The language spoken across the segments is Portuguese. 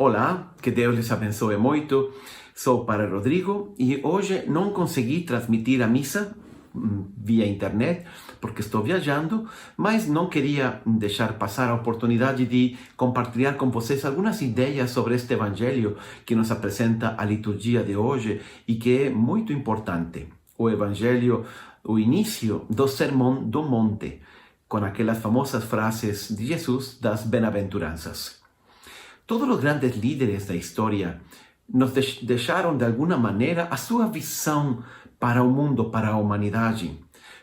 Olá, que Deus les abençoe muito. Sou o Padre Rodrigo e hoje não consegui transmitir a missa via internet porque estou viajando, mas não queria deixar passar a oportunidade de compartilhar com vocês algumas ideias sobre este Evangelho que nos apresenta a liturgia de hoje e que é muito importante. O Evangelho, o início do Sermão do Monte, com aquelas famosas frases de Jesus das bem-aventuranças. Todos os grandes líderes da história nos deixaram de alguma maneira a sua visão para o mundo, para a humanidade.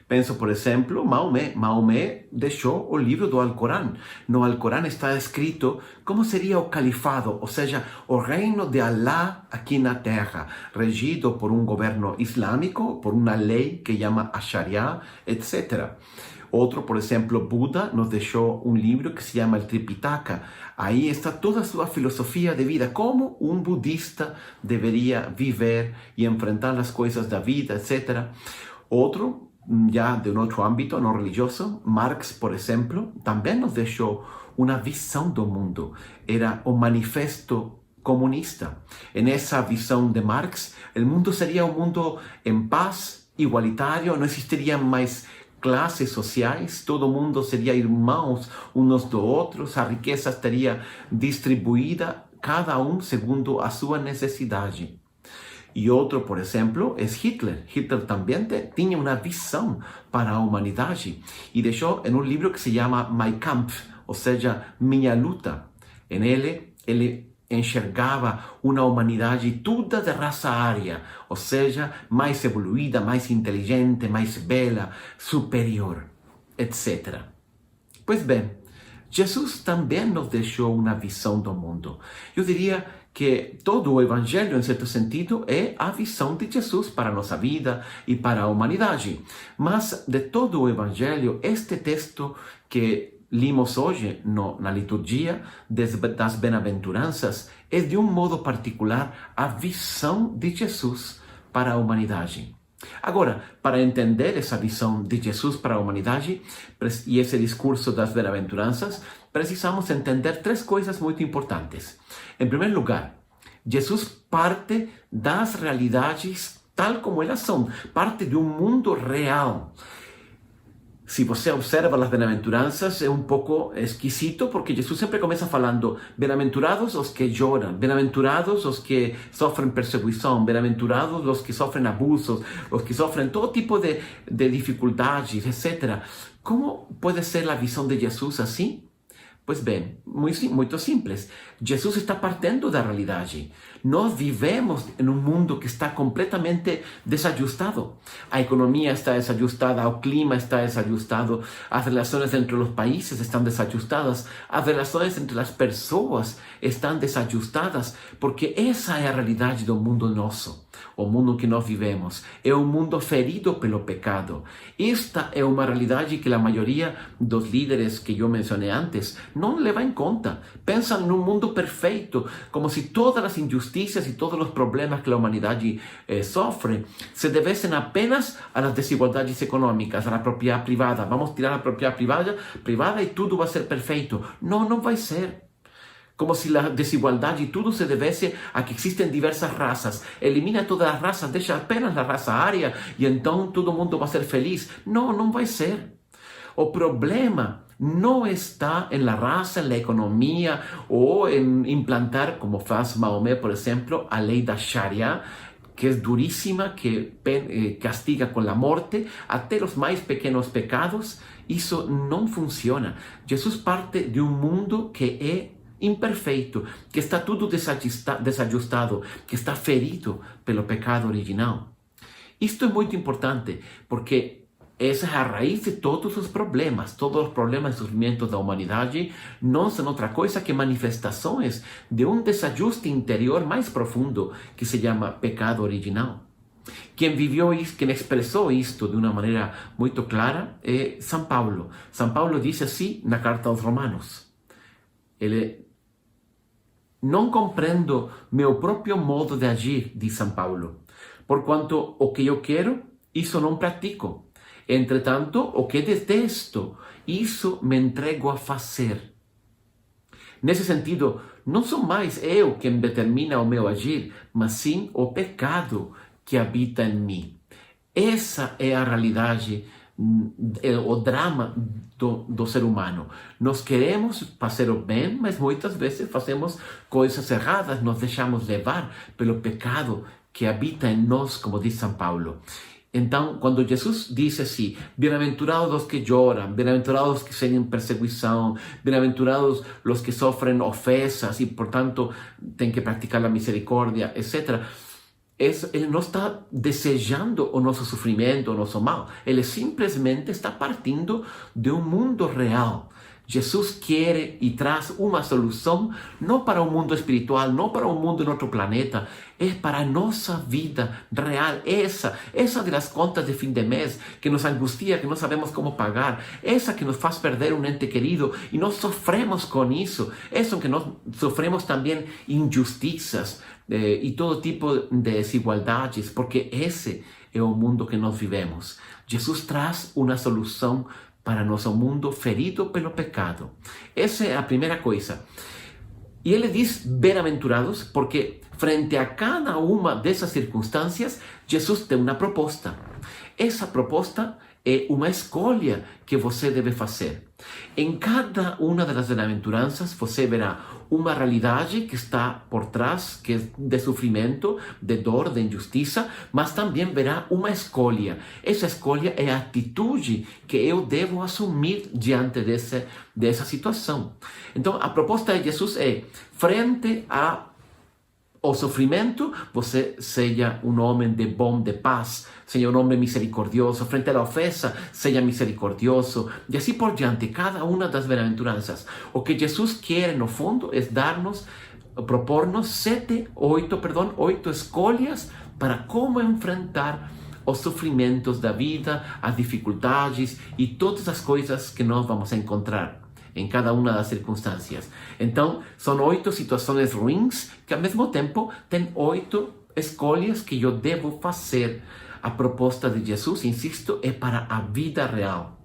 Penso, por exemplo, Maomé. Maomé deixou o livro do Alcorão. No Alcorão está escrito como seria o califado, ou seja, o reino de Allah aqui na terra, regido por um governo islâmico, por uma lei que chama a Sharia, etc. Outro, por exemplo, Buda nos deixou um livro que se chama El Tripitaka. Aí está toda a sua filosofia de vida, como um budista deveria viver e enfrentar as coisas da vida, etc. Outro, já de um outro âmbito, não religioso, Marx, por exemplo, também nos deixou uma visão do mundo. Era o manifesto comunista. Nessa visão de Marx, o mundo seria um mundo em paz, igualitário, não existiriam mais classes sociais, todo mundo seria irmãos uns dos outros, a riqueza estaria distribuída, cada um segundo a sua necessidade. E outro, por exemplo, é Hitler. Hitler também tinha uma visão para a humanidade e deixou em um livro que se chama Mein Kampf, ou seja, Minha Luta. Ele enxergava uma humanidade toda de raça ária, ou seja, mais evoluída, mais inteligente, mais bela, superior, etc. Pois bem, Jesus também nos deixou uma visão do mundo. Eu diria que todo o Evangelho, em certo sentido, é a visão de Jesus para a nossa vida e para a humanidade. Mas de todo o Evangelho, este texto que limos hoje na liturgia das bem-aventuranças é de um modo particular a visão de Jesus para a humanidade. Agora, para entender essa visão de Jesus para a humanidade e esse discurso das bem-aventuranças, precisamos entender três coisas muito importantes. Em primeiro lugar, Jesus parte das realidades tal como elas são, parte de um mundo real. Se você observa as bem-aventuranças, é um pouco esquisito, porque Jesus sempre começa falando: bem-aventurados os que choram, bem-aventurados os que sofrem perseguição, bem-aventurados os que sofrem abusos, os que sofrem todo tipo de dificuldades, etc. Como pode ser a visão de Jesus assim? Pois bem, muito simples. Jesus está partindo da realidade. Nós vivemos em um mundo que está completamente desajustado. A economia está desajustada, o clima está desajustado, as relações entre os países estão desajustadas, as relações entre as pessoas estão desajustadas, porque essa é a realidade do mundo nosso. O mundo que nós vivemos é um mundo ferido pelo pecado. Esta é uma realidade que a maioria dos líderes que eu mencionei antes não leva em conta. Pensam num mundo perfeito, como se todas as injustiças e todos os problemas que a humanidade sofre se devessem apenas às desigualdades econômicas, à propriedade privada. Vamos tirar a propriedade privada e tudo vai ser perfeito. Não, não vai ser. Como se a desigualdade tudo se devesse a que existem diversas raças. Elimina todas as raças, deixa apenas a raça ária e então todo mundo vai ser feliz. Não, não vai ser. O problema não está na raça, na economia ou em implantar, como faz Maomé, por exemplo, a lei da Sharia, que é duríssima, que castiga com a morte até os mais pequenos pecados. Isso não funciona. Jesus parte de um mundo que é imperfeito, que está tudo desajustado, que está ferido pelo pecado original. Isto é muito importante, porque essa é a raiz de todos os problemas e sofrimentos da humanidade não são outra coisa que manifestações de um desajuste interior mais profundo que se chama pecado original. Quem viveu isso, quem expressou isto de uma maneira muito clara é São Paulo. São Paulo diz assim na carta aos Romanos: não compreendo meu próprio modo de agir, diz São Paulo, porquanto o que eu quero, isso não pratico. Entretanto, o que detesto, isso me entrego a fazer. Nesse sentido, não sou mais eu quem determina o meu agir, mas sim o pecado que habita em mim. Essa é a realidade, o drama do ser humano. Nós queremos fazer o bem, mas muitas vezes fazemos coisas erradas, nos deixamos levar pelo pecado que habita em nós, como diz São Paulo. Então, quando Jesus disse assim, bem-aventurados os que choram, bem-aventurados os que seguem perseguição, bem-aventurados os que sofrem ofensas e, portanto, têm que praticar a misericórdia, etc., ele não está desejando o nosso sofrimento, o nosso mal. Ele simplesmente está partindo de um mundo real. Jesus quer e traz uma solução não para o mundo espiritual, não para o mundo em outro planeta, é para a nossa vida real. Essa das contas de fim de mês que nos angustia, que não sabemos como pagar, essa que nos faz perder um ente querido e nós sofremos com isso, essa que nós sofremos também injustiças e todo tipo de desigualdades, porque esse é o mundo que nós vivemos. Jesus traz uma solução para nosso mundo ferido pelo pecado. Essa é a primeira coisa. E ele diz bem-aventurados porque frente a cada uma dessas circunstâncias, Jesus tem uma proposta. Essa proposta é uma escolha que você deve fazer. Em cada uma das bem-aventuranças, você verá uma realidade que está por trás, que é de sofrimento, de dor, de injustiça, mas também verá uma escolha. Essa escolha é a atitude que eu devo assumir diante dessa situação. Então, a proposta de Jesus é, frente ao sofrimento, você seja um homem de bom, de paz, seja um homem misericordioso. Frente à ofensa, seja misericordioso. E assim por diante, cada uma das bem-aventuranças. O que Jesus quer, no fundo, é propor-nos 8 escolhas para como enfrentar os sofrimentos da vida, as dificuldades e todas as coisas que nós vamos encontrar em cada uma das circunstâncias. Então, são 8 situações ruins que, ao mesmo tempo, tem 8 escolhas que eu devo fazer. A proposta de Jesus, insisto, é para a vida real.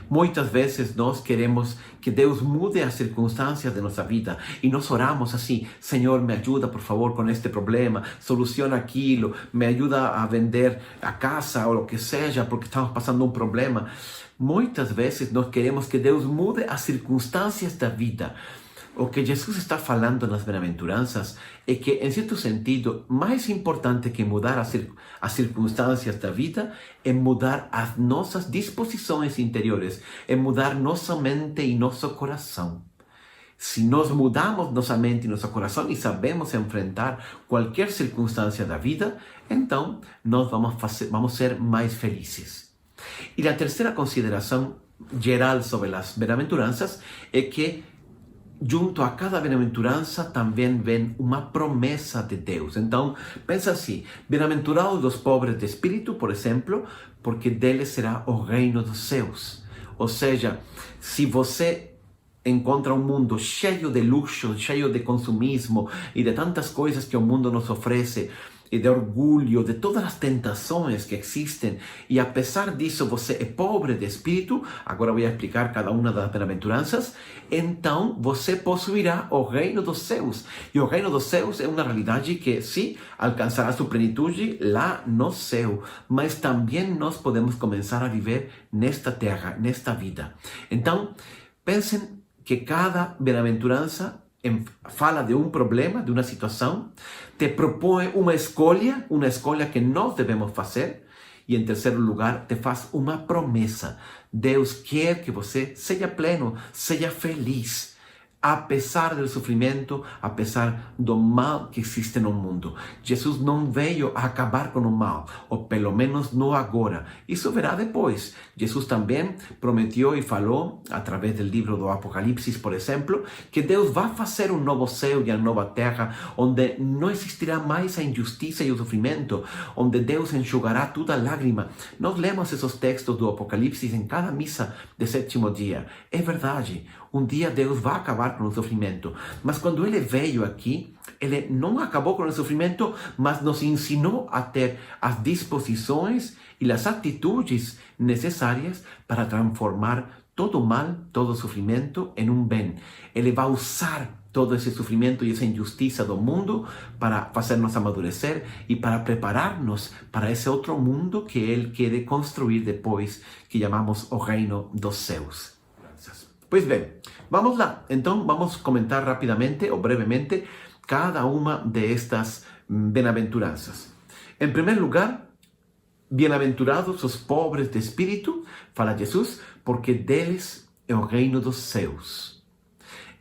Muitas vezes nós queremos que Deus mude as circunstâncias de nossa vida e nós oramos assim, Senhor, me ajuda por favor com este problema, soluciona aquilo, me ajuda a vender a casa ou o que seja, porque estamos passando um problema. Muitas vezes nós queremos que Deus mude as circunstâncias da vida. O que Jesus está falando nas bem-aventuranças é que, em certo sentido, mais importante que mudar as circunstâncias da vida é mudar as nossas disposições interiores, é mudar nossa mente e nosso coração. Se nós mudamos nossa mente e nosso coração e sabemos enfrentar qualquer circunstância da vida, então nós vamos ser mais felizes. E a terceira consideração geral sobre as bem-aventuranças é que junto a cada bem-aventurança também vem uma promessa de Deus. Então, pensa assim, bem-aventurados os pobres de espírito, por exemplo, porque deles será o reino dos céus. Ou seja, se você encontra um mundo cheio de luxo, cheio de consumismo e de tantas coisas que o mundo nos oferece, e de orgulho, de todas as tentações que existem, e apesar disso você é pobre de espírito, agora vou explicar cada uma das bem-aventuranças, então você possuirá o reino dos céus. E o reino dos céus é uma realidade que sim, alcançará sua plenitude lá no céu, mas também nós podemos começar a viver nesta terra, nesta vida. Então, pensem que cada bem-aventurança fala de um problema, de uma situação, te propõe uma escolha que nós devemos fazer, e em terceiro lugar, te faz uma promessa. Deus quer que você seja pleno, seja feliz, apesar do sofrimento, apesar do mal que existe no mundo. Jesus não veio a acabar com o mal, ou pelo menos não agora. Isso verá depois. Jesus também prometeu e falou, através do livro do Apocalipse, por exemplo, que Deus vai fazer um novo céu e uma nova terra, onde não existirá mais a injustiça e o sofrimento, onde Deus enxugará toda lágrima. Nós lemos esses textos do Apocalipse em cada missa de sétimo dia. É verdade. Um dia Deus vai acabar com o sofrimento. Mas quando Ele veio aqui, Ele não acabou com o sofrimento, mas nos ensinou a ter as disposições e as atitudes necessárias para transformar todo mal, todo sofrimento em bem. Ele vai usar todo esse sofrimento e essa injustiça do mundo para fazer-nos amadurecer e para preparar-nos para esse outro mundo que Ele quer construir depois, que chamamos o reino dos céus. Pois bem, vamos lá. Então vamos comentar rapidamente ou brevemente cada uma de estas bem-aventuranças. Em primeiro lugar, bem-aventurados os pobres de espírito, fala Jesus, porque deles é o reino dos céus.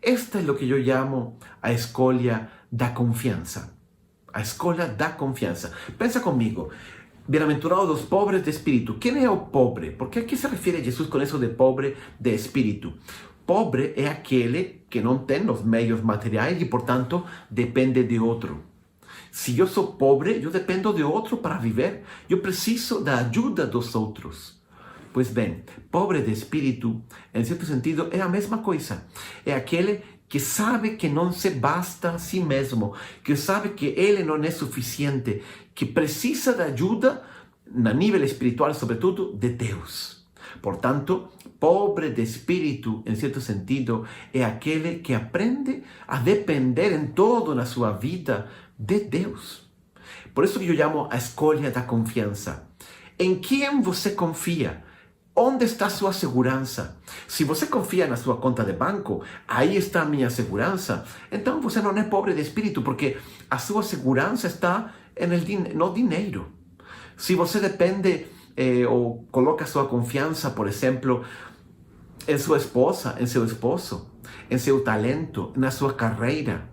Esta é o que eu chamo a escolha da confiança. A escolha da confiança. Pensa comigo. Bem-aventurados os pobres de espírito. Quem é o pobre? Porque a que se refere Jesus com isso de pobre de espírito? Pobre é aquele que não tem os meios materiais e, portanto, depende de outro. Se eu sou pobre, eu dependo de outro para viver. Eu preciso da ajuda dos outros. Pois bem, pobre de espírito, em certo sentido, é a mesma coisa. É aquele que sabe que não se basta a si mesmo, que sabe que ele não é suficiente, que precisa da ajuda, a nível espiritual, sobretudo, de Deus. Portanto, pobre de espírito, em certo sentido, é aquele que aprende a depender em todo na sua vida de Deus. Por isso que eu chamo a escolha da confiança. Em quem você confia? Onde está a sua segurança? Se você confia na sua conta de banco, aí está a minha segurança. Então você não é pobre de espírito, porque a sua segurança está no dinheiro. Se você depende ou coloca sua confiança, por exemplo, em sua esposa, em seu esposo, em seu talento, na sua carreira,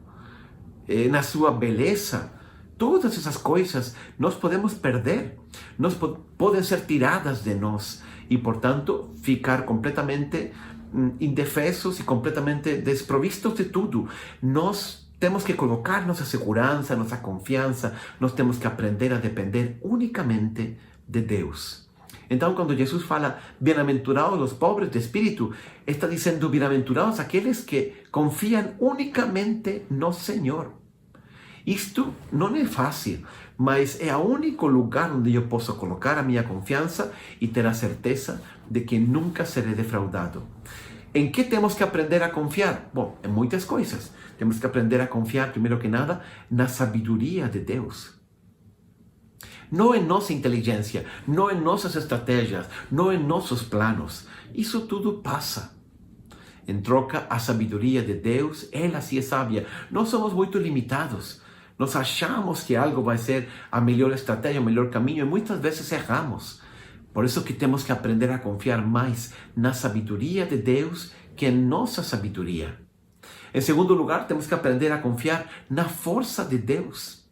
na sua beleza, todas essas coisas nós podemos perder, podem ser tiradas de nós e, portanto, ficar completamente indefesos e completamente desprovistos de tudo. Nós temos que colocar nossa segurança, nossa confiança, nós temos que aprender a depender unicamente de Deus. Então, quando Jesus fala bem-aventurados os pobres de espírito, está dizendo bem-aventurados aqueles que confiam unicamente no Senhor. Isto não é fácil, mas é o único lugar onde eu posso colocar a minha confiança e ter a certeza de que nunca serei defraudado. Em que temos que aprender a confiar? Bom, em muitas coisas. Temos que aprender a confiar, primeiro que nada, na sabedoria de Deus. Não em nossa inteligência, não em nossas estratégias, não em nossos planos. Isso tudo passa. Em troca, a sabedoria de Deus, ela sim é sábia. Nós somos muito limitados. Nós achamos que algo vai ser a melhor estratégia, o melhor caminho, e muitas vezes erramos. Por isso que temos que aprender a confiar mais na sabedoria de Deus que em nossa sabedoria. Em segundo lugar, temos que aprender a confiar na força de Deus.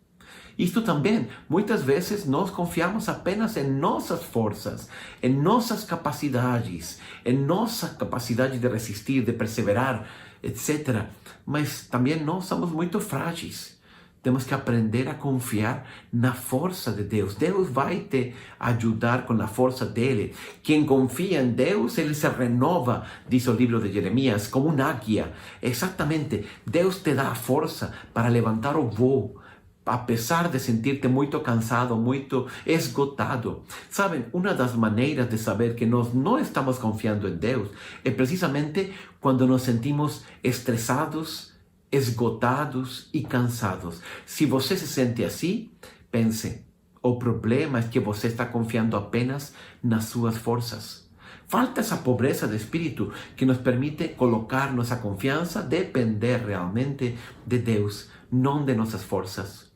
Isto também, muitas vezes nós confiamos apenas em nossas forças, em nossas capacidades, em nossa capacidade de resistir, de perseverar, etc. Mas também nós somos muito frágeis. Temos que aprender a confiar na força de Deus. Deus vai te ajudar com a força dele. Quem confia em Deus, ele se renova, diz o livro de Jeremias, como uma águia. Exatamente, Deus te dá a força para levantar o voo, apesar de sentir-te muito cansado, muito esgotado. Sabem, uma das maneiras de saber que nós não estamos confiando em Deus é precisamente quando nos sentimos estressados, esgotados e cansados. Se você se sente assim, pense, o problema é que você está confiando apenas nas suas forças. Falta essa pobreza de espírito que nos permite colocar nossa confiança, depender realmente de Deus, não de nossas forças.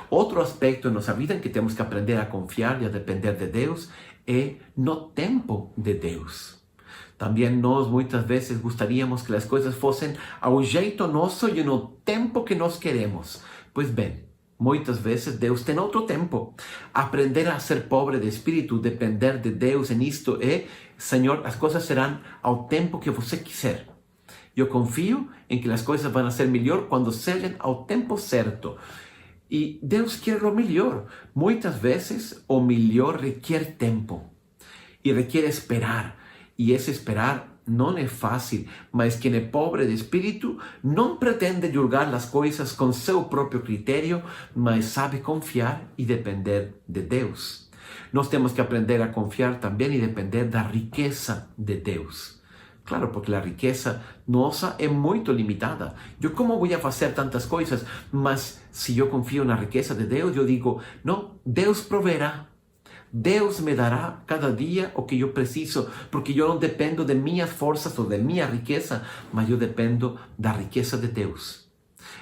Outro aspecto em nossa vida em que temos que aprender a confiar e a depender de Deus é no tempo de Deus. Também nós muitas vezes gostaríamos que as coisas fossem ao jeito nosso e no tempo que nós queremos. Pois bem, muitas vezes Deus tem outro tempo. Aprender a ser pobre de espírito, depender de Deus nisto é, Senhor, as coisas serão ao tempo que você quiser. Eu confio em que as coisas vão ser melhor quando sejam ao tempo certo. E Deus quer o melhor. Muitas vezes o melhor requer tempo e requer esperar. E esse esperar não é fácil, mas quem é pobre de espírito não pretende julgar as coisas com seu próprio critério, mas sabe confiar e depender de Deus. Nós temos que aprender a confiar também e depender da riqueza de Deus. Claro, porque a riqueza nossa é muito limitada. Eu como vou fazer tantas coisas? Mas se eu confio na riqueza de Deus, eu digo, não, Deus proverá. Deus me dará cada dia o que eu preciso, porque eu não dependo de minhas forças ou de minha riqueza, mas eu dependo da riqueza de Deus.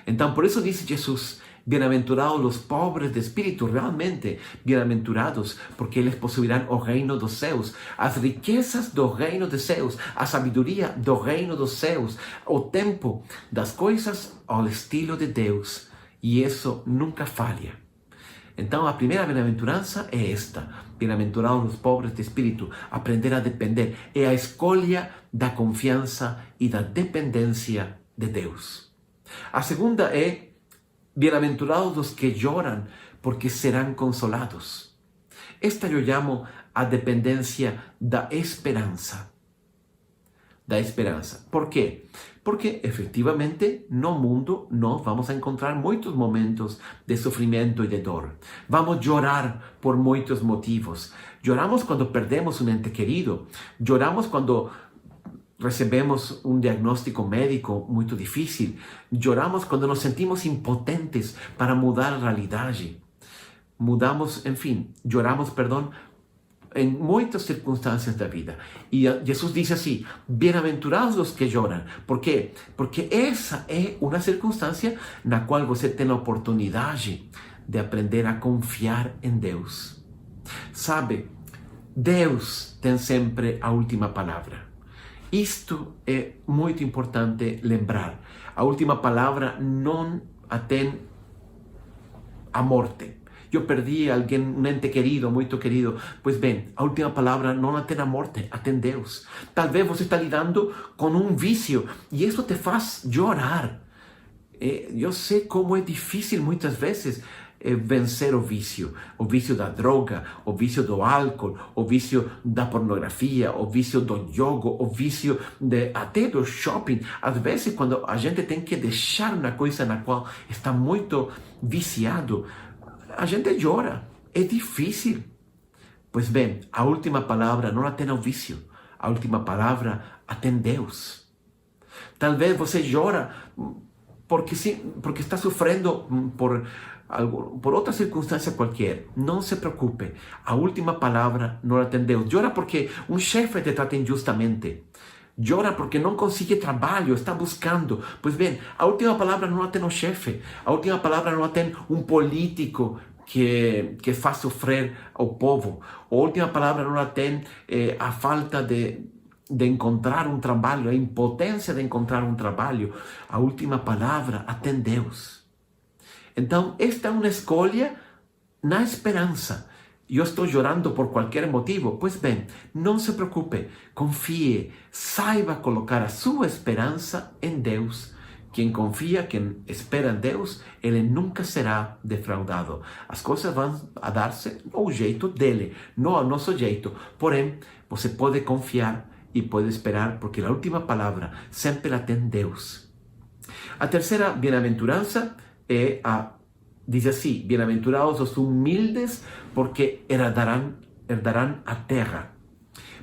Então, por isso disse Jesus, bem-aventurados os pobres de espírito, realmente bem-aventurados, porque eles possuirão o reino dos céus, as riquezas do reino dos céus, a sabedoria do reino dos céus, o tempo das coisas ao estilo de Deus, e isso nunca falha. Então, a primeira bem-aventurança é esta: bem-aventurados os pobres de espírito, aprender a depender, é a escolha da confiança e da dependência de Deus. A segunda é: bem-aventurados os que choram, porque serão consolados. Esta eu chamo a dependência da esperança. Da esperança. Por quê? Porque efetivamente no mundo nós vamos encontrar muitos momentos de sofrimento e de dor. Vamos chorar por muitos motivos. Choramos quando perdemos um ente querido. Choramos quando recebemos um diagnóstico médico muito difícil. Choramos quando nos sentimos impotentes para mudar a realidade. Choramos, em muitas circunstâncias da vida. E Jesus diz assim, bem-aventurados os que choram. Por quê? Porque essa é uma circunstância na qual você tem a oportunidade de aprender a confiar em Deus. Sabe, Deus tem sempre a última palavra. Isto é muito importante lembrar. A última palavra não a tem a morte. Eu perdi alguém, um ente querido, muito querido. Pois bem, a última palavra não a tem a morte, a tem Deus. Talvez você está lidando com um vício e isso te faz chorar. Eu sei como é difícil muitas vezes vencer o vício da droga, o vício do álcool, o vício da pornografia, o vício do jogo, o vício até do shopping. Às vezes, quando a gente tem que deixar uma coisa na qual está muito viciado, a gente chora, é difícil. Pois bem, a última palavra não a tem o vício, a última palavra a tem Deus. Talvez você chora porque está sofrendo por outra circunstância qualquer. Não se preocupe, a última palavra não a tem Deus. Chora porque um chefe te trata injustamente. Chora porque não consegue trabalho, está buscando. Pois bem, a última palavra não a tem o chefe. A última palavra não a tem um político que faz sofrer o povo. A última palavra não a tem a falta de encontrar um trabalho, a impotência de encontrar um trabalho. A última palavra a tem Deus. Então, esta é uma escolha na esperança. Eu estou chorando por qualquer motivo. Pois bem, não se preocupe, confie, saiba colocar a sua esperança em Deus. Quem confia, quem espera em Deus, ele nunca será defraudado. As coisas vão a dar-se ao jeito dele, não ao nosso jeito. Porém, você pode confiar e pode esperar, porque a última palavra sempre a tem Deus. A terceira bem-aventurança diz assim, bem-aventurados os humildes, porque herdarão a terra.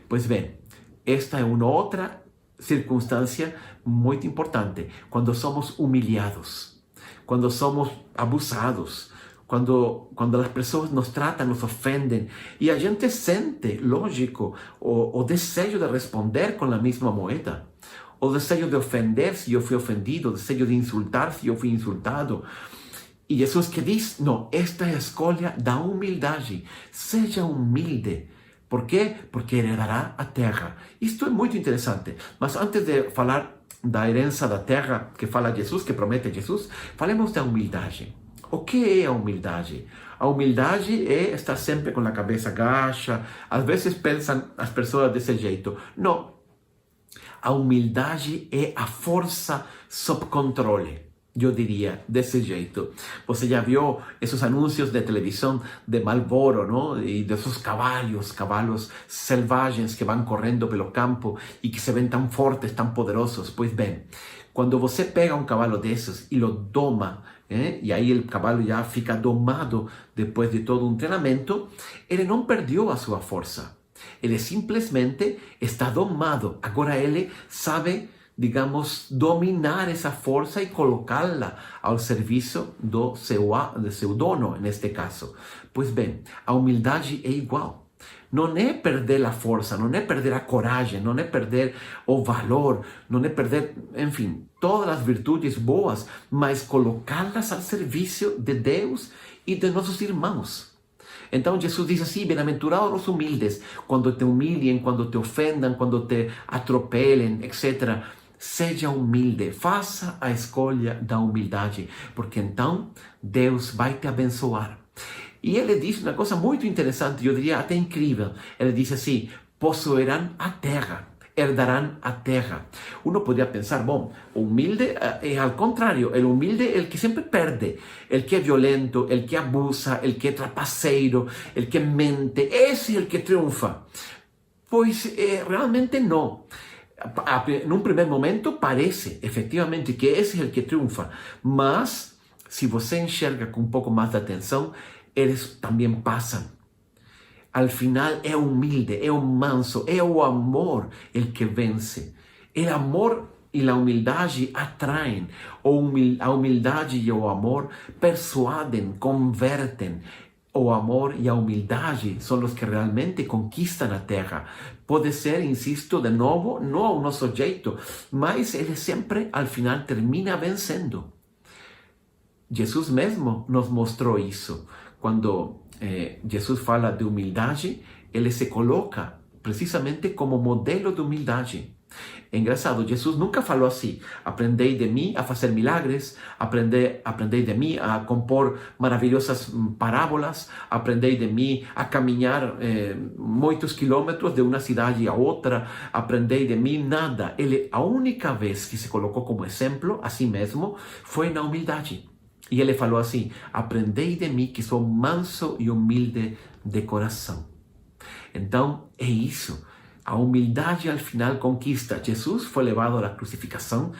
Pois bem, esta é uma outra circunstância muito importante. Quando somos humilhados, quando somos abusados, quando as pessoas nos tratam, nos ofendem, e a gente sente, lógico, o desejo de responder com a mesma moeda, o desejo de ofender se eu fui ofendido, o desejo de insultar se eu fui insultado. E Jesus que diz, não, esta é a escolha da humildade. Seja humilde. Por quê? Porque herdará a terra. Isto é muito interessante. Mas antes de falar da herança da terra que fala Jesus, que promete Jesus, falemos da humildade. O que é a humildade? A humildade é estar sempre com a cabeça baixa. Às vezes pensam as pessoas desse jeito. Não. A humildade é a força sob controle. Eu diria desse jeito. Você já viu esses anúncios de televisão de Marlboro, não? E desses cavalos selvagens que vão correndo pelo campo e que se ven tão fortes, tão poderosos. Pois bem, quando você pega um cavalo desses e o doma, e aí o cavalo já fica domado depois de todo um treinamento, ele não perdeu a sua força. Ele simplesmente está domado. Agora ele sabe, digamos, dominar essa força e colocá-la ao serviço do seu dono, neste caso. Pois bem, a humildade é igual. Não é perder a força, não é perder a coragem, não é perder o valor, não é perder, enfim, todas as virtudes boas, mas colocá-las ao serviço de Deus e de nossos irmãos. Então Jesus diz assim: bem-aventurados os humildes, quando te humilhem, quando te ofendam, quando te atropelem, etc. Seja humilde, faça a escolha da humildade, porque então Deus vai te abençoar. E ele diz uma coisa muito interessante, eu diria até incrível. Ele diz assim: possuirão a terra, herdarão a terra. Uno poderia pensar, bom, o humilde é ao contrário. O humilde é o que sempre perde, o que é violento, o que abusa, o que é trapaceiro, o que mente. Esse é o que triunfa. Pois realmente não. Num primeiro momento parece efetivamente que esse é o que triunfa, mas se você enxerga com um pouco mais de atenção, eles também passam. Al final é humilde, é o manso, é o amor el que vence. O amor e a humildade atraem. A humildade e o amor persuadem, convertem. O amor e a humildade são os que realmente conquistam a terra. Pode ser, insisto, de novo, não ao nosso jeito, mas ele sempre, al final, termina vencendo. Jesus mesmo nos mostrou isso. Quando Jesus fala de humildade, ele se coloca precisamente como modelo de humildade. É engraçado, Jesus nunca falou assim: aprendei de mim a fazer milagres, aprendei de mim a compor maravilhosas parábolas, aprendei de mim a caminhar muitos quilômetros de uma cidade a outra, aprendei de mim nada. A única vez que se colocou como exemplo a si mesmo foi na humildade. E ele falou assim: aprendei de mim que sou manso e humilde de coração. Então, é isso. A humildade, al final, conquista. Jesus foi levado à crucificação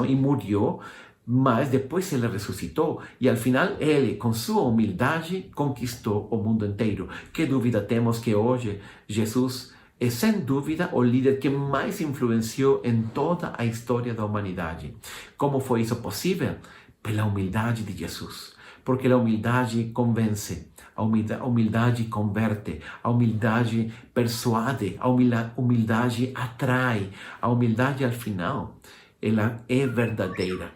e morreu, mas depois ele ressuscitou. E, al final, ele, com sua humildade, conquistou o mundo inteiro. Que dúvida temos que hoje Jesus é, sem dúvida, o líder que mais influenciou em toda a história da humanidade. Como foi isso possível? Pela humildade de Jesus, porque a humildade convence, a humildade converte, a humildade persuade, a humildade atrai, a humildade al final, ela é verdadeira.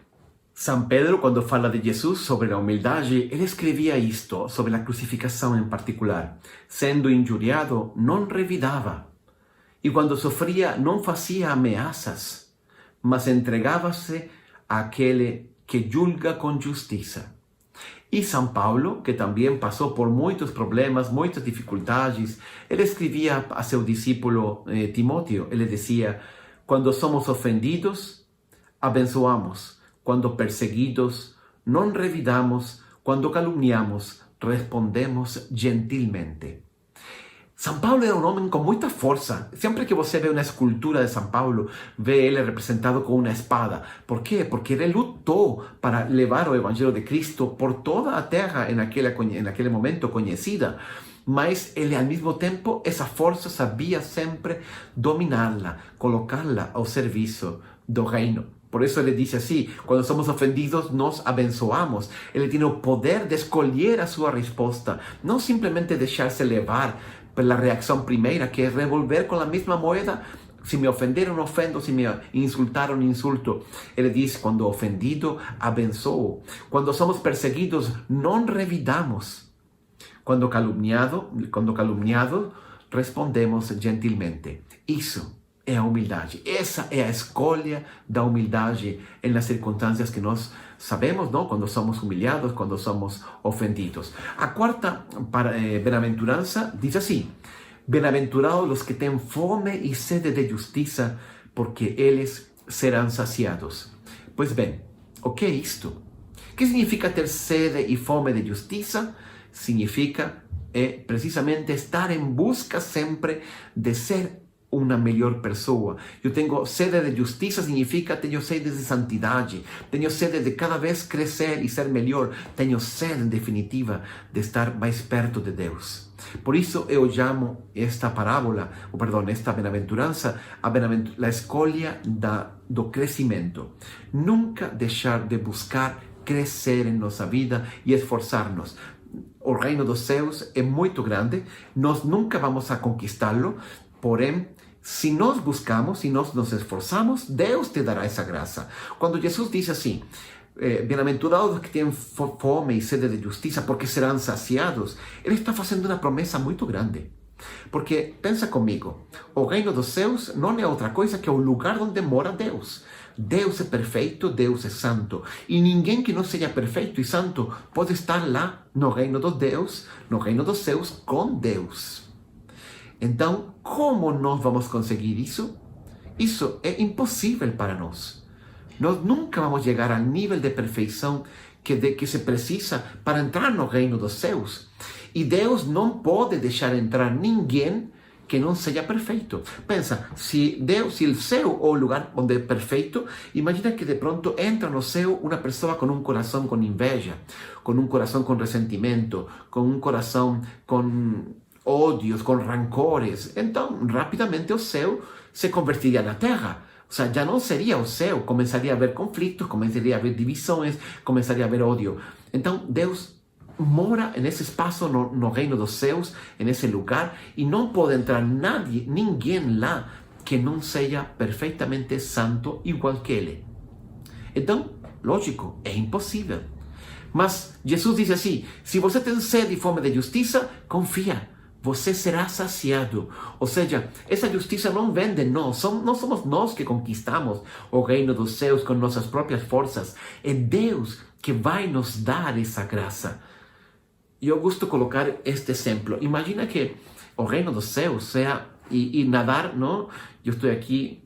São Pedro, quando fala de Jesus sobre a humildade, ele escrevia isto sobre a crucificação em particular: sendo injuriado, não revidava, e quando sofria, não fazia ameaças, mas entregava-se àquele que julga com justiça. E São Paulo, que também passou por muitos problemas, muitas dificuldades, ele escrevia a seu discípulo Timóteo, ele dizia: quando somos ofendidos, abençoamos; quando perseguidos, não revidamos; quando caluniamos, respondemos gentilmente. São Paulo era um homem com muita força. Sempre que você vê uma escultura de São Paulo, vê ele representado com uma espada. Por quê? Porque ele lutou para levar o Evangelho de Cristo por toda a terra naquele momento conhecida. Mas ele, ao mesmo tempo, essa força sabia sempre dominá-la, colocá-la ao serviço do reino. Por isso ele diz assim: quando somos ofendidos, nós abençoamos. Ele tem o poder de escolher a sua resposta, não simplesmente deixar-se levar pela reação primeira, que é revolver com a mesma moeda. Se me ofenderam, ofendo; se me insultaram, insulto. Ele diz: quando ofendido, abençoo. Quando somos perseguidos, não revidamos. Quando caluniado, respondemos gentilmente. Isso é a humildade. Essa é a escolha da humildade nas circunstâncias que nós sabemos, não? Quando somos humilhados, quando somos ofendidos. A quarta bem-aventurança diz assim: bem-aventurados os que têm fome e sede de justiça, porque eles serão saciados. Pois bem, o que é isto? O que significa ter sede e fome de justiça? Significa precisamente estar em busca sempre de ser uma melhor pessoa. Eu tenho sede de justiça, significa tenho sede de santidade. Tenho sede de cada vez crescer e ser melhor. Tenho sede, em definitiva, de estar mais perto de Deus. Por isso eu chamo esta parábola, esta bem-aventurança, a escolha do crescimento. Nunca deixar de buscar crescer em nossa vida e esforçar-nos. O reino dos céus é muito grande, nós nunca vamos a conquistá-lo, porém, se nós buscamos, se nós nos esforçamos, Deus te dará essa graça. Quando Jesus diz assim, bem-aventurados que têm fome e sede de justiça, porque serão saciados, Ele está fazendo uma promessa muito grande. Porque, pensa comigo, o reino dos céus não é outra coisa que o lugar onde mora Deus. Deus é perfeito, Deus é santo. E ninguém que não seja perfeito e santo pode estar lá no reino dos Deus, no reino dos céus, com Deus. Então, como nós vamos conseguir isso? Isso é impossível para nós. Nós nunca vamos chegar ao nível de perfeição que se precisa para entrar no reino dos céus. E Deus não pode deixar entrar ninguém que não seja perfeito. Pensa, se o céu é o lugar onde é perfeito, imagina que de pronto entra no céu uma pessoa com um coração com inveja, com um coração com ressentimento, com um coração com ódios, com rancores. Então, rapidamente o céu se convertiria na terra. O sea, já não seria o céu, começaria a haver conflitos, começaria a haver divisões, começaria a haver ódio. Então, Deus mora nesse espaço no reino dos céus, nesse lugar, e não pode entrar ninguém lá que não seja perfeitamente santo igual que ele. Então, lógico, é impossível. Mas Jesus diz assim, se você tem sede e fome de justiça, confia, você será saciado. Ou seja, essa justiça não vem de nós, não somos nós que conquistamos o reino dos céus com nossas próprias forças, é Deus que vai nos dar essa graça. Eu gosto de colocar este exemplo. Imagina que o reino dos céus sea e nadar, não? Eu estou aqui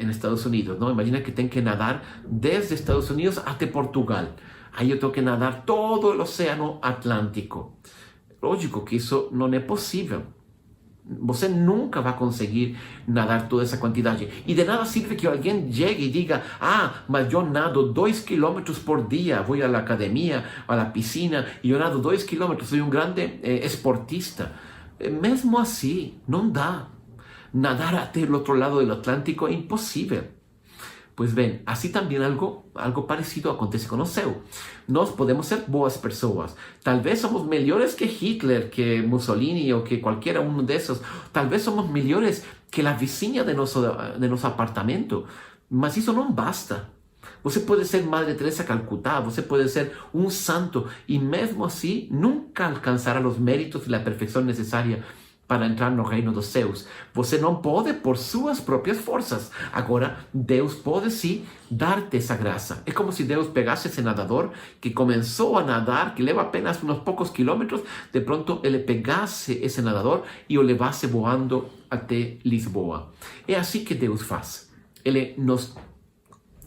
nos Estados Unidos, não? Imagina que tenho que nadar desde Estados Unidos até Portugal. Aí eu tenho que nadar todo o Oceano Atlântico. Lógico que isso não é possível. Você nunca vai conseguir nadar toda essa quantidade. E de nada sirve que alguém chegue e diga, mas eu nado 2 quilômetros por dia, vou à academia, à piscina, e eu nado 2 quilômetros, sou um grande esportista. Mesmo assim, não dá. Nadar até o outro lado do Atlântico é impossível. Pois bem, assim também algo parecido acontece com o céu. Nós podemos ser boas pessoas. Talvez somos melhores que Hitler, que Mussolini ou que qualquer um desses. Talvez somos melhores que a vizinha de nosso apartamento. Mas isso não basta. Você pode ser Madre Teresa Calcutá, você pode ser um santo e mesmo assim nunca alcançará os méritos e a perfeição necessária para entrar no reino dos céus. Você não pode por suas próprias forças. Agora, Deus pode sim dar-te essa graça. É como se Deus pegasse esse nadador que começou a nadar, que leva apenas uns poucos quilômetros, de pronto ele pegasse esse nadador e o levasse voando até Lisboa. É assim que Deus faz.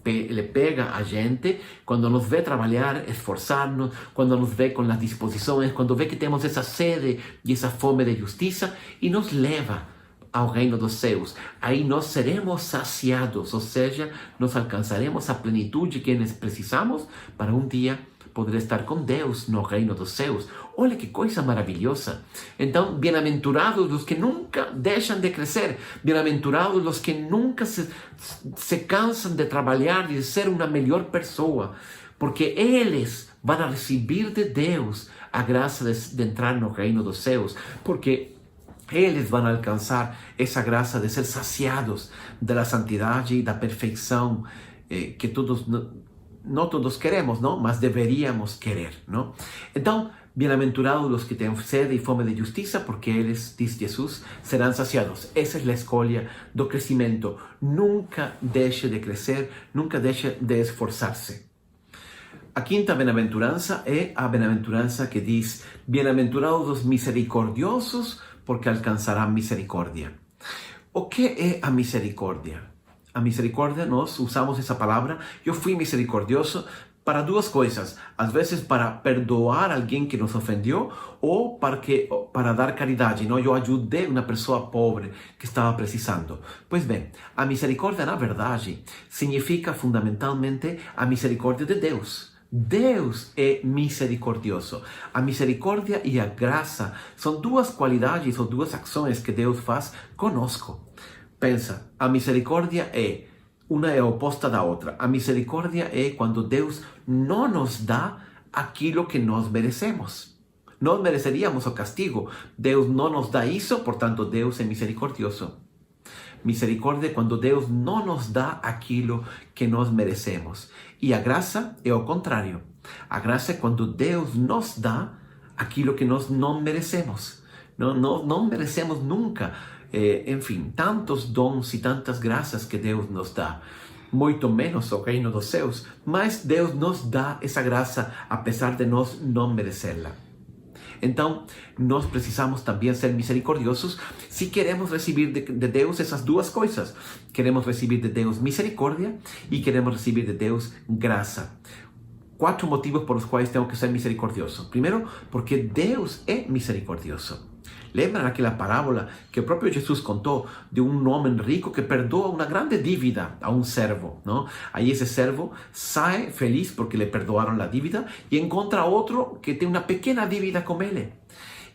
Ele pega a gente, quando nos vê trabalhar, esforçar-nos, quando nos vê com as disposições, quando vê que temos essa sede e essa fome de justiça, e nos leva ao reino dos céus. Aí nós seremos saciados, ou seja, nós alcançaremos a plenitude que nós precisamos para um dia poder estar com Deus no reino dos céus. Olha que coisa maravilhosa. Então, bem-aventurados os que nunca deixam de crescer, bem-aventurados os que nunca se cansam de trabalhar e de ser uma melhor pessoa, porque eles vão receber de Deus a graça de entrar no reino dos céus, porque eles vão alcançar essa graça de ser saciados da santidade e da perfeição que todos não todos queremos, não? Mas deveríamos querer, não? Então, bem-aventurados os que têm sede e fome de justiça, porque eles, diz Jesus, serão saciados. Essa é a escolha do crescimento. Nunca deixe de crescer, nunca deixe de esforçar-se. A quinta bem-aventurança é a bem-aventurança que diz: bem-aventurados os misericordiosos, porque alcançarão misericórdia. O que é a misericórdia? a misericordia nós usamos essa palavra, eu fui misericordioso, para duas coisas. Às vezes para perdoar alguém que nos ofendeu ou para dar caridade. Não? Eu ajudei uma pessoa pobre que estava precisando. Pois bem, a misericórdia, na verdade, significa fundamentalmente a misericórdia de Deus. Deus é misericordioso. A misericórdia e a graça são duas qualidades ou duas ações que Deus faz conosco. Pensa, a misericórdia uma é oposta da outra. A misericórdia é quando Deus não nos dá aquilo que nós merecemos. Nós mereceríamos o castigo. Deus não nos dá isso, portanto Deus é misericordioso. Misericórdia é quando Deus não nos dá aquilo que nós merecemos. E a graça é o contrário. A graça é quando Deus nos dá aquilo que nós não merecemos. Não merecemos nunca. Enfim, tantos dons e tantas graças que Deus nos dá. Muito menos o reino dos céus, mas Deus nos dá essa graça apesar de nós não merecê-la. Então, nós precisamos também ser misericordiosos se queremos receber de Deus essas duas coisas. Queremos receber de Deus misericórdia e queremos receber de Deus graça. 4 motivos por os quais temos que ser misericordiosos. Primeiro, porque Deus é misericordioso. Lembram aquela parábola que o próprio Jesus contou de um homem rico que perdoa uma grande dívida a um servo, não? Aí esse servo sai feliz porque lhe perdoaram a dívida e encontra outro que tem uma pequena dívida com ele.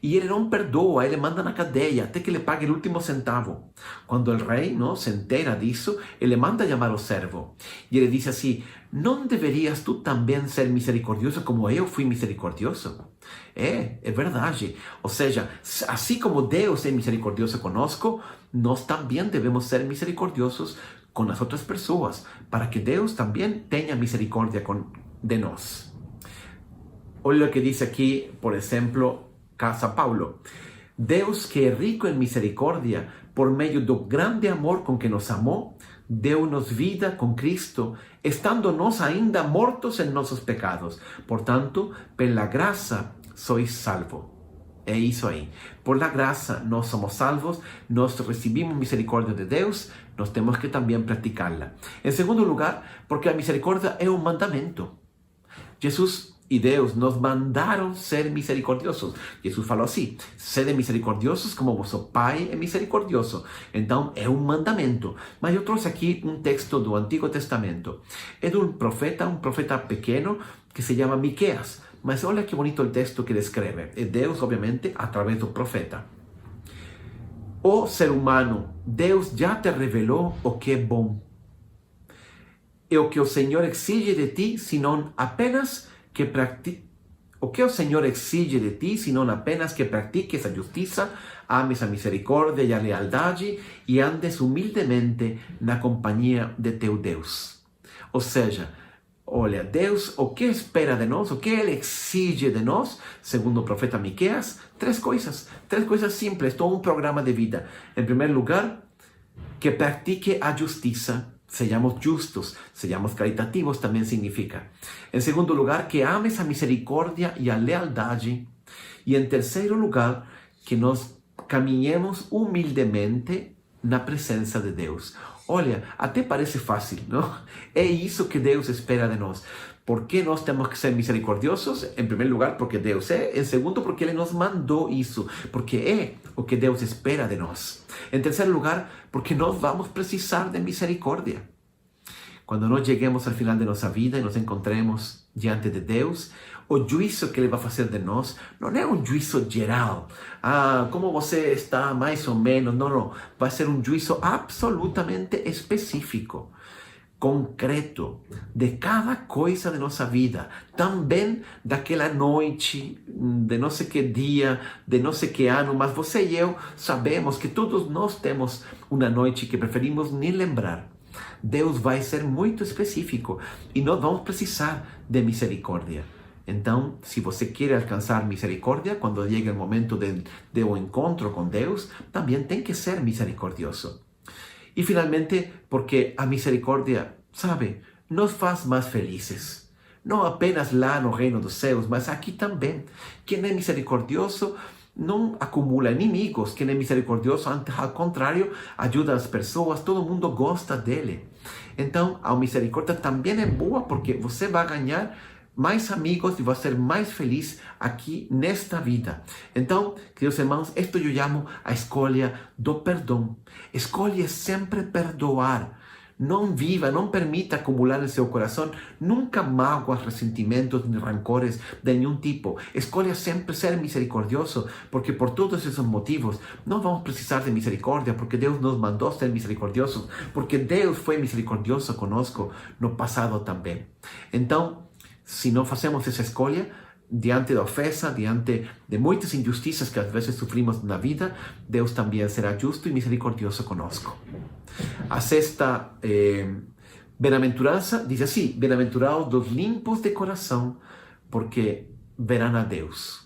E ele não perdoa, ele manda na cadeia até que ele pague o último centavo. Quando o rei se entera disso, ele manda chamar o servo. E ele diz assim, não deverias tu também ser misericordioso como eu fui misericordioso? É verdade. Ou seja, assim como Deus é misericordioso conosco, nós também devemos ser misericordiosos com as outras pessoas, para que Deus também tenha misericórdia de nós. Olha o que diz aqui, por exemplo, São Paulo. Deus, que é rico em misericórdia, por meio do grande amor com que nos amou, deu-nos vida com Cristo, estando nós ainda mortos em nossos pecados. Portanto, pela graça sois salvos. É isso aí. Por la graça nós somos salvos, nós recebimos misericórdia de Deus, nós temos que também praticá-la. Em segundo lugar, porque a misericórdia é um mandamento. Jesus e Deus nos mandaram ser misericordiosos. Jesus falou assim, sede misericordiosos como vosso Pai é misericordioso. Então é um mandamento. Mas eu trouxe aqui um texto do Antigo Testamento. É de um profeta pequeno que se chama Miqueias. Mas olha que bonito o texto que ele escreve. É Deus, obviamente, através do profeta. Ó ser humano, Deus já te revelou o que é bom. É o que o Senhor exige de ti, senão apenas o que o Senhor exige de ti, senão apenas que pratiques a justiça, ames a misericórdia e a lealdade e andes humildemente na companhia de teu Deus. Ou seja, olha, Deus, o que espera de nós, o que Ele exige de nós, segundo o profeta Miqueias, 3 coisas simples, todo um programa de vida. Em primeiro lugar, que pratique a justiça. Sejamos justos, sejamos caritativos, também significa. Em segundo lugar, que ames a misericórdia e a lealdade. E em terceiro lugar, que nós caminhemos humildemente na presença de Deus. Olha, até parece fácil, não? É isso que Deus espera de nós. Por que nós temos que ser misericordiosos? Em primeiro lugar, porque Deus é. Em segundo, porque Ele nos mandou isso. Porque é o que Deus espera de nós. Em terceiro lugar, porque nós vamos precisar de misericórdia. Quando nós cheguemos ao final de nossa vida e nos encontremos diante de Deus, o juízo que Ele vai fazer de nós não é um juízo geral. Como você está, mais ou menos. Não. Vai ser um juízo absolutamente específico, concreto, de cada coisa de nossa vida, também daquela noite, de não sei que dia, de não sei que ano, mas você e eu sabemos que todos nós temos uma noite que preferimos nem lembrar. Deus vai ser muito específico e nós vamos precisar de misericórdia. Então, se você quer alcançar misericórdia, quando chega o momento do encontro com Deus, também tem que ser misericordioso. E finalmente, porque a misericórdia, sabe, nos faz mais felizes. Não apenas lá no reino dos céus, mas aqui também. Quem é misericordioso não acumula inimigos, quem é misericordioso, ao contrário, ajuda as pessoas, todo mundo gosta dele. Então, a misericórdia também é boa, porque você vai ganhar mais amigos e vai ser mais feliz aqui nesta vida. Então, queridos irmãos, isto eu chamo a escolha do perdão. Escolha sempre perdoar. Não viva, não permita acumular em seu coração nunca mágoas, ressentimentos, nem rancores de nenhum tipo. Escolha sempre ser misericordioso, porque por todos esses motivos não vamos precisar de misericórdia, porque Deus nos mandou ser misericordiosos, porque Deus foi misericordioso conosco no passado também. Então, se não fazemos essa escolha, diante da ofensa, diante de muitas injustiças que às vezes sofrimos na vida, Deus também será justo e misericordioso conosco. A sexta bem-aventurança diz assim: bem-aventurados os limpos de coração, porque verão a Deus.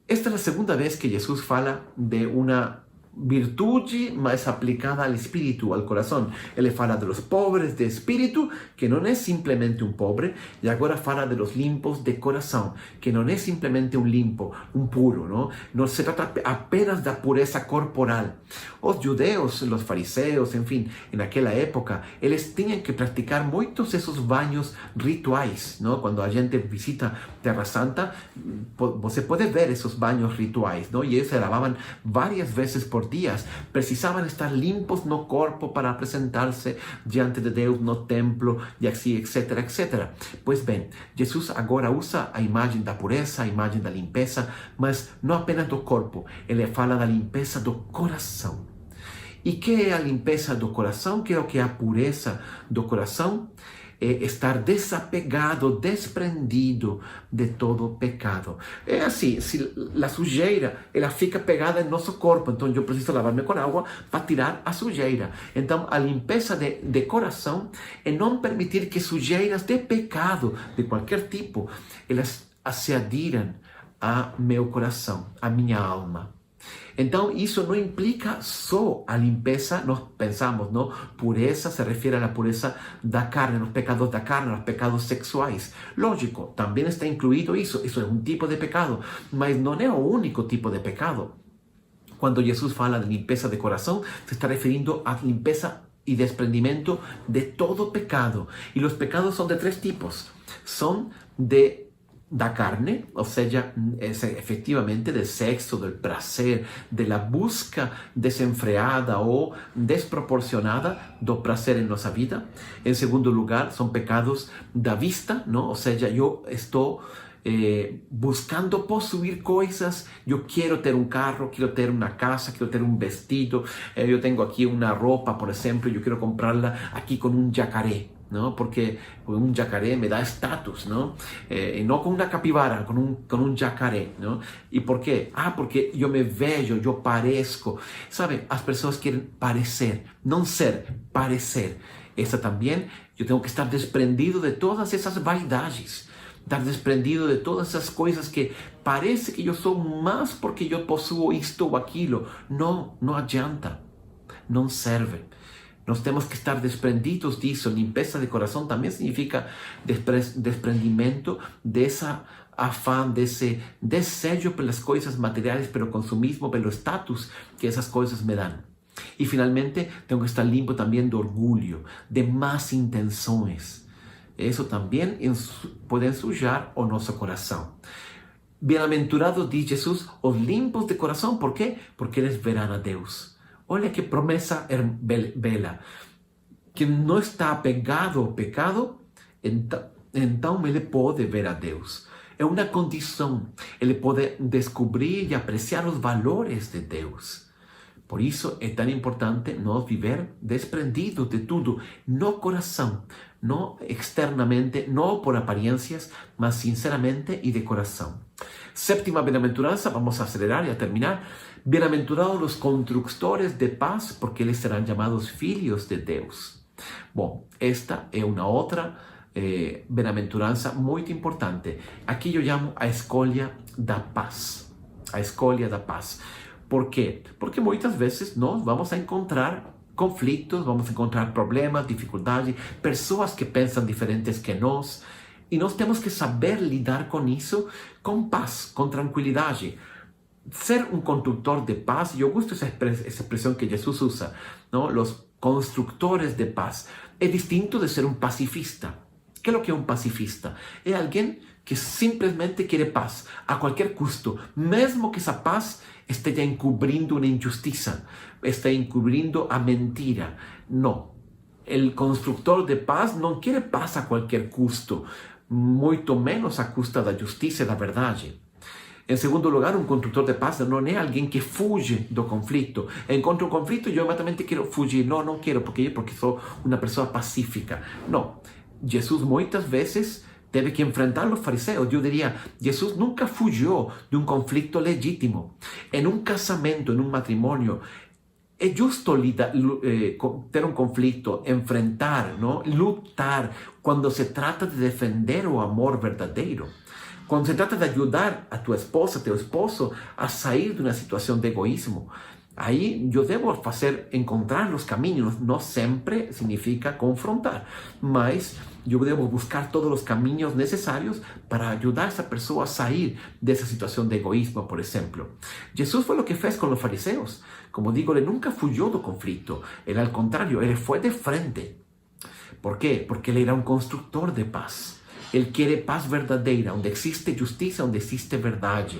Esta é a segunda vez que Jesus fala de uma virtude mais aplicada ao espírito, ao coração. Ele fala de los pobres de espírito, que não é simplesmente um pobre, e agora fala de los limpos de coração, que não é simplesmente um limpo, um puro, não? Não se trata apenas da pureza corporal. Os judeus, os fariseus, enfim, naquela época, eles tinham que praticar muitos desses banhos rituais, não? Quando a gente visita Terra Santa, você pode ver esses banhos rituais, não? E eles se lavavam várias vezes por dias, precisavam estar limpos no corpo para apresentar-se diante de Deus no templo, e assim, etc, etc. Pois bem, Jesus agora usa a imagem da pureza, a imagem da limpeza, mas não apenas do corpo, ele fala da limpeza do coração. E que é a limpeza do coração? Que é o que é a pureza do coração? É estar desapegado, desprendido de todo pecado. É assim, se a sujeira, ela fica pegada em nosso corpo, então eu preciso lavar-me com água para tirar a sujeira. Então, a limpeza de coração é não permitir que sujeiras de pecado, de qualquer tipo, elas se adiram a meu coração, a minha alma. Então, isso não implica só a limpeza, nós pensamos, não? Pureza se refere à pureza da carne, nos pecados da carne, nos pecados sexuais. Lógico, também está incluído isso é um tipo de pecado, mas não é o único tipo de pecado. Quando Jesus fala de limpeza de coração, se está referindo a limpeza y desprendimiento de todo pecado. Y los pecados son de tres tipos. Son da carne, ou seja, efectivamente del sexo, del prazer, de la busca desenfreada ou desproporcionada do prazer em nossa vida. Em segundo lugar, são pecados da vista, não? Ou seja, eu estou buscando possuir coisas, eu quero ter um carro, quero ter uma casa, quero ter um vestido, eu tenho aqui uma roupa, por exemplo, eu quero comprá-la aqui com um jacaré, não? Porque um jacaré me dá status, não? E não com uma capivara, com um jacaré, não? E por quê? Porque eu me vejo, eu pareço. Sabe, as pessoas querem parecer, não ser, parecer. Essa também, eu tenho que estar desprendido de todas essas vaidades. Estar desprendido de todas essas coisas que parece que eu sou mais porque eu possuo isto ou aquilo. Não, não adianta. Não serve. Nós temos que estar desprendidos disso. Limpeza de coração também significa desprendimento dessa afã, desse desejo pelas coisas materiais, pelo consumismo, pelo status que essas coisas me dão. E finalmente, tenho que estar limpo também do orgulho, de más intenções. Isso também pode ensujar o nosso coração. Bem-aventurados, diz Jesus, os limpos de coração. Por quê? Porque eles verão a Deus. Olha que promessa bela. Que não está apegado ao pecado, então ele pode ver a Deus. É uma condição. Ele pode descobrir e apreciar os valores de Deus. Por isso é tão importante nós viver desprendidos de tudo no coração, não externamente, não por aparências, mas sinceramente e de coração. Sétima bem-aventurança, vamos a acelerar e a terminar. Bem-aventurados os construtores de paz, porque eles serão chamados filhos de Deus. Bom, esta é uma outra bem-aventurança muito importante. Aqui eu chamo a escolha da paz. A escolha da paz. Por quê? Porque muitas vezes nós vamos a encontrar conflitos, vamos a encontrar problemas, dificuldades, pessoas que pensam diferentes que nós, e nós temos que saber lidar com isso com paz, com tranquilidade. ser un constructor de paz, yo gusto esa expresión que Jesús usa, ¿no? Los constructores de paz. Es distinto de ser un pacifista. ¿Qué es lo que es un pacifista? Es alguien que simplemente quiere paz a cualquier costo, mesmo que esa paz esté ya encubriendo una injusticia, esté encubriendo a mentira. No. El constructor de paz no quiere paz a cualquier custo, muito menos a custa da justiça e da verdade. Em segundo lugar, um construtor de paz não é alguém que fuge do conflito. Encontro um conflito e eu imediatamente quero fugir. Não quero porque sou uma pessoa pacífica. Não. Jesus muitas vezes teve que enfrentar os fariseus. Eu diria, Jesus nunca fugiu de um conflito legítimo. Em um casamento, em um matrimônio, é justo ter um conflito, enfrentar, não? Lutar, quando se trata de defender o amor verdadeiro. Quando se trata de ajudar a tua esposa, teu esposo, a sair de uma situação de egoísmo, aí eu devo encontrar os caminhos. Não sempre significa confrontar, mas eu devo buscar todos os caminhos necessários para ajudar essa pessoa a sair dessa situação de egoísmo, por exemplo. Jesus foi o que fez com os fariseus. Como digo, ele nunca fugiu do conflito. Ele, ao contrário, ele foi de frente. ¿Por quê? Porque ele era um construtor de paz. Ele quer paz verdadeira, onde existe justiça, onde existe verdade.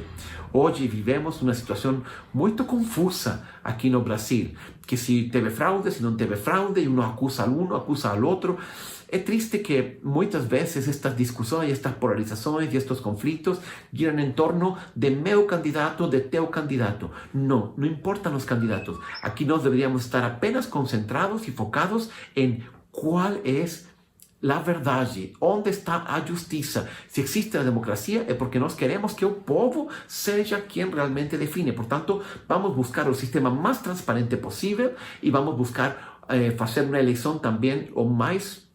Hoje vivemos uma situação muito confusa aqui no Brasil, que se teve fraude, se não teve fraude, e um acusa um, acusa ao outro. É triste que muitas vezes estas discussões, estas polarizações e estes conflitos giram em torno de meu candidato, de teu candidato. Não importam os candidatos. Aqui nós deveríamos estar apenas concentrados e focados em qual é a verdade, onde está a justiça. Se existe a democracia é porque nós queremos que o povo seja quem realmente define. Portanto, vamos buscar o sistema mais transparente possível e vamos buscar fazer uma eleição também o mais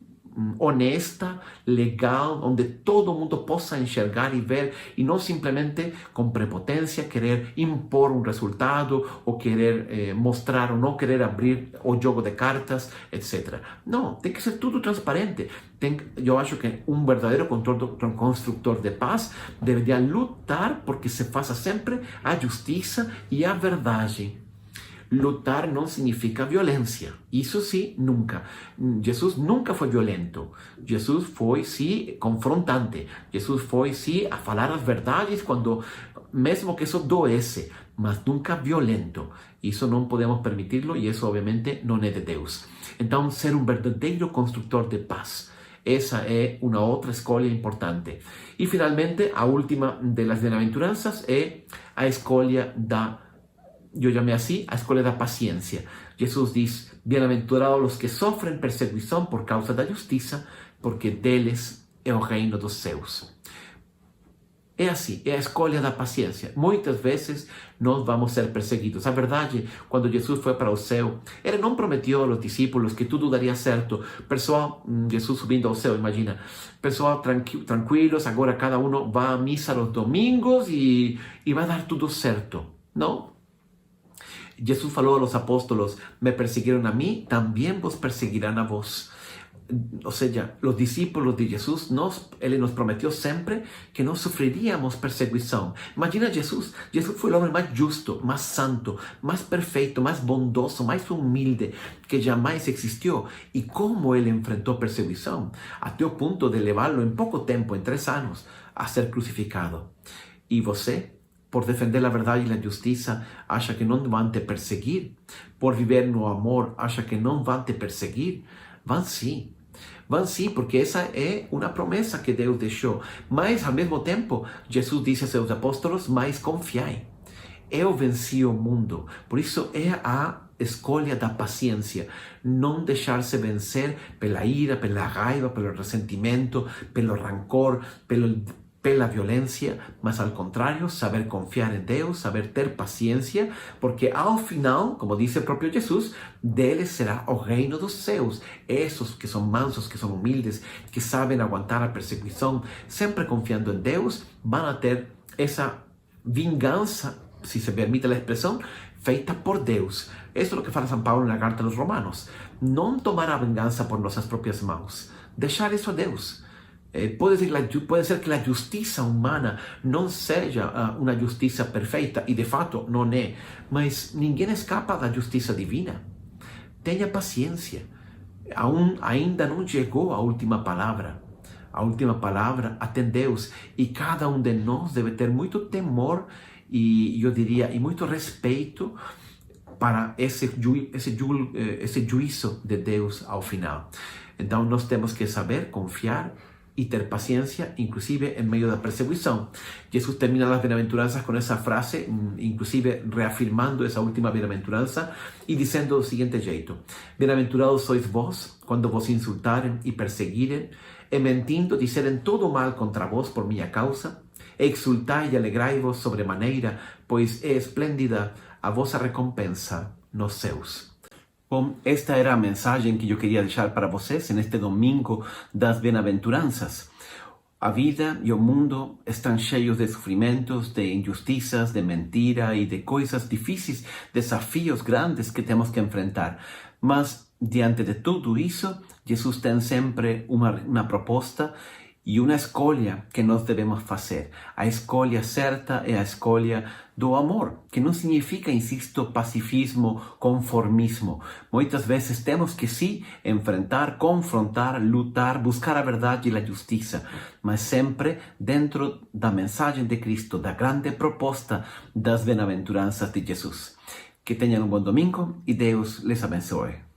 honesta, legal, onde todo mundo possa enxergar e ver, e não simplesmente com prepotência querer impor um resultado ou querer mostrar ou não querer abrir o jogo de cartas, etc. Não, tem que ser tudo transparente. Eu acho que um verdadeiro construtor de paz deveria lutar porque se faça sempre a justiça e a verdade. Lutar não significa violência. Isso sim, nunca. Jesus nunca foi violento. Jesus foi, sim, confrontante. Jesus foi, sim, a falar as verdades quando, mesmo que isso doesse, mas nunca violento. Isso não podemos permitir-lo e isso, obviamente, não é de Deus. Então, ser um verdadeiro construtor de paz. Essa é uma outra escolha importante. E, finalmente, a última das bem-aventuranças é a escolha da eu chamei assim a escolha da paciência. Jesus diz, bem-aventurados os que sofrem perseguição por causa da justiça, porque deles é o reino dos céus. É assim, é a escolha da paciência. Muitas vezes nós vamos ser perseguidos. A verdade, quando Jesus foi para o céu, ele não prometeu aos discípulos que tudo daria certo. Pessoal, Jesus subindo ao céu, imagina. Pessoal, tranquilos, agora cada um vai à missa aos domingos e vai dar tudo certo. Não. Jesus falou aos apóstolos, me perseguiram a mim, também vos perseguirão a vós. Ou seja, os discípulos de Jesus, ele nos prometeu sempre que nós sofreríamos perseguição. Imagina Jesus foi o homem mais justo, mais santo, mais perfeito, mais bondoso, mais humilde que jamais existiu. E como ele enfrentou perseguição, até o ponto de levá-lo em pouco tempo, em 3 anos, a ser crucificado. E você? Por defender a verdade e a justiça, acha que não vão te perseguir? Por viver no amor, acha que não vão te perseguir? Vão sim. Vão sim, porque essa é uma promessa que Deus deixou. Mas, ao mesmo tempo, Jesus disse a seus apóstolos, mas confiai. Eu venci o mundo. Por isso, é a escolha da paciência. Não deixar-se vencer pela ira, pela raiva, pelo ressentimento, pelo rancor, pela violência, mas ao contrário, saber confiar em Deus, saber ter paciência, porque ao final, como disse o próprio Jesus, deles será o reino dos céus. Esses que são mansos, que são humildes, que sabem aguentar a perseguição, sempre confiando em Deus, vão ter essa vingança, se se permite a expressão, feita por Deus. Isso é o que fala São Paulo na carta aos Romanos. Não tomar a vingança por nossas próprias mãos. Deixar isso a Deus. Pode ser que a justiça humana não seja uma justiça perfeita, e de fato não é, mas ninguém escapa da justiça divina. Tenha paciência, ainda não chegou a última palavra. A última palavra até Deus, e cada um de nós deve ter muito temor e, eu diria, e muito respeito para esse juízo de Deus ao final. Então nós temos que saber confiar e ter paciência, inclusive em meio da perseguição. Jesus termina as bem-aventuranças com essa frase, inclusive reafirmando essa última bem-aventurança e dizendo do seguinte jeito: bem-aventurados sois vós quando vos insultarem e perseguirem, e mentindo disserem todo mal contra vós por minha causa. Exultai e alegrai-vos sobremaneira, pois é esplêndida a vossa recompensa nos céus. Bom, esta era a mensagem que eu queria deixar para vocês neste domingo das bem-aventuranças. A vida e o mundo estão cheios de sofrimentos, de injustiças, de mentira e de coisas difíceis, desafios grandes que temos que enfrentar. Mas, diante de tudo isso, Jesus tem sempre uma proposta e uma escolha que nós devemos fazer. A escolha certa é a escolha do amor, que não significa, insisto, pacifismo, conformismo. Muitas vezes temos que sim enfrentar, confrontar, lutar, buscar a verdade e a justiça, mas sempre dentro da mensagem de Cristo, da grande proposta das bem-aventuranças de Jesus. Que tenham um bom domingo e Deus les abençoe.